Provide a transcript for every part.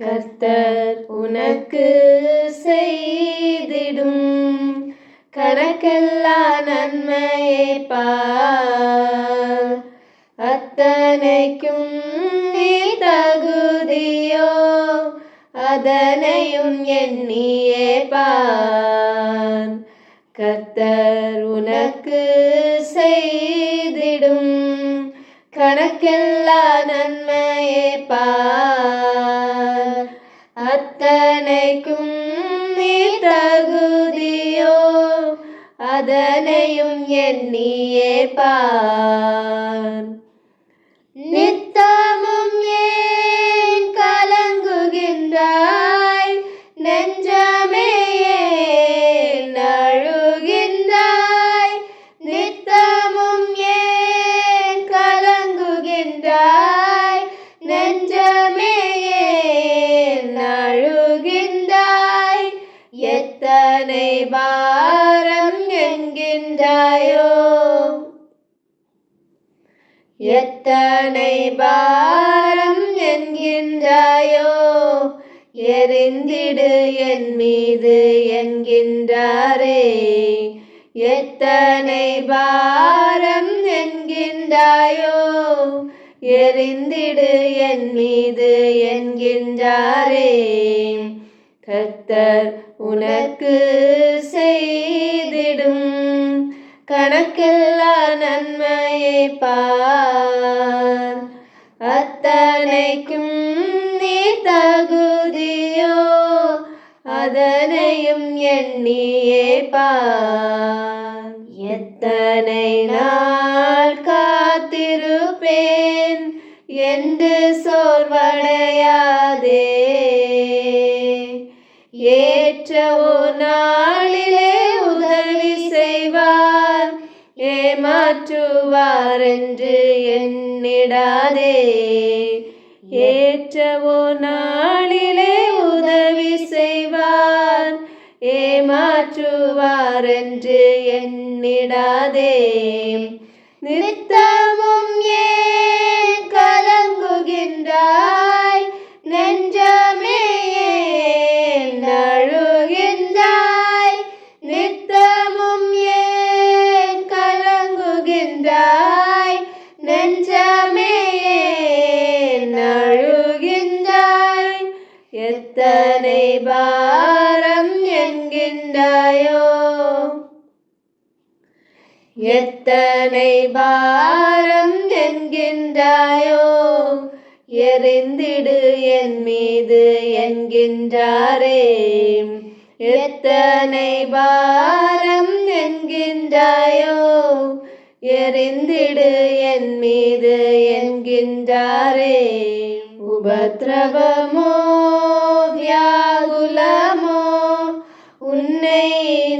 கர்த்தர் உனக்கு செய்திடும் கணக்கெல்லா நன்மையை பார். அத்தனைக்கும் நீ தகுதியோ அதனையும் எண்ணியே பார். கர்த்தர் உனக்கு செய்திடும் கணக்கெல்லா நன்மையை பார். அத்தனைக்கும் நீ தகுதியோ அதனையும் எண்ணியே பார். நித்தமும் ஏன் கலங்குகின்றாய் நெஞ்சமே ஏன் அழுகின்றாய். நித்தமும் ஏன் கலங்குகின்றாய் நெஞ்சமே ஏன் அழுகின்றாய். எத்தனை பாரம் என்கின்றாயோ எத்தனை பாரம் என்கின்றாயோ எறிந்திடு என் மீது என்கின்றாரே. எத்தனை பாரம் என்கின்றாயோ எறிந்திடு என் மீது என்கின்றாரே. கர்த்தர் உனக்கு செய்திடும் கணக்கெல்லா நன்மையை பார். அத்தனைக்கும் நீ தகுதியோ அதனையும் எண்ணியே பார். எத்தனை நாள் காத்திருப்பேன் என்று சோர்வடையாதே. ஏற்ற ஒரு நாளிலே உதவி செய்வார் ஏமாற்றுவார் என்று எண்ணிடாதே. ஏற்ற ஒரு நாளிலே உதவி செய்வார் ஏமாற்றுவார் என்று எண்ணிடாதே. நித்தமும் ஏன் கலங்குகின்றாய் நெஞ்சமே ஏன் அழுகின்றாய். நித்தமும் ஏன் கலங்குகின்றாய் நெஞ்சமே ஏன் அழுகின்றாய். எத்தனை பாரம் என்கின்றாயோ எத்தனை பாரம் என்கின்றாயோ எறிந்திடு என் மீது என்கின்றாரே. எத்தனை பாரம் என்கின்றாயோ எறிந்திடு என் மீது என்கின்றாரே. உபத்திரவமோ வியாகுலமோ உன்னை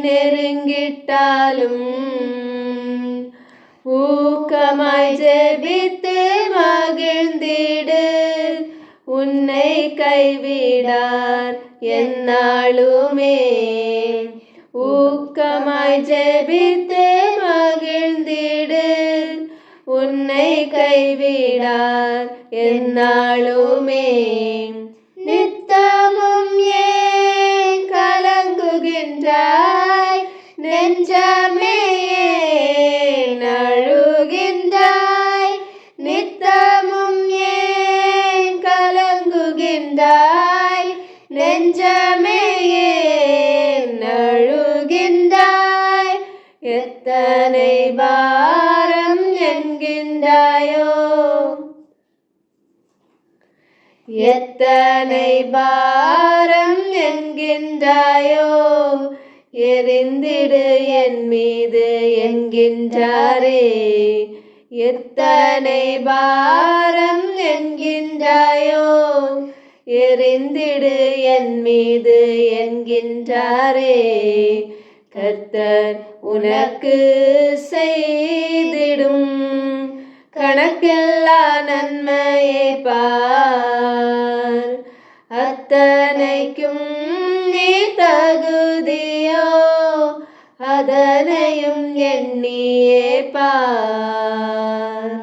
நெருங்கிட்டாலும் ஊக்கமாய் ஜெபித்து மகிழ்ந்திடு. உன்னை கைவிடார் எந்நாளுமே. ஊக்கமாய் ஜெபித்து மகிழ்ந்திடு. உன்னை கைவிடார் எந்நாளுமே. நித்தமும் ஏன் கலங்குகின்றாய் நெஞ்சமே ஏன் அழுகின்றாய். நித்தமும் ஏன் கலங்குகின்றாய் நெஞ்சமே ஏன் அழுகின்றாய். எத்தனை பாரம் என்கின்றாயோ எத்தனை பாரம் என்கின்றாயோ எறிந்திடு என் மீது என்கின்றாரே. எத்தனை பாரம் என்கின்றாயோ எறிந்திடு என் மீது என்கின்றாரே. கர்த்தர் உனக்கு செய்திடும் கணக்கெல்லா நன்மையை பார். அத்தனைக்கும் நீ தகுதியோ அதனையும் எண்ணியே பார்.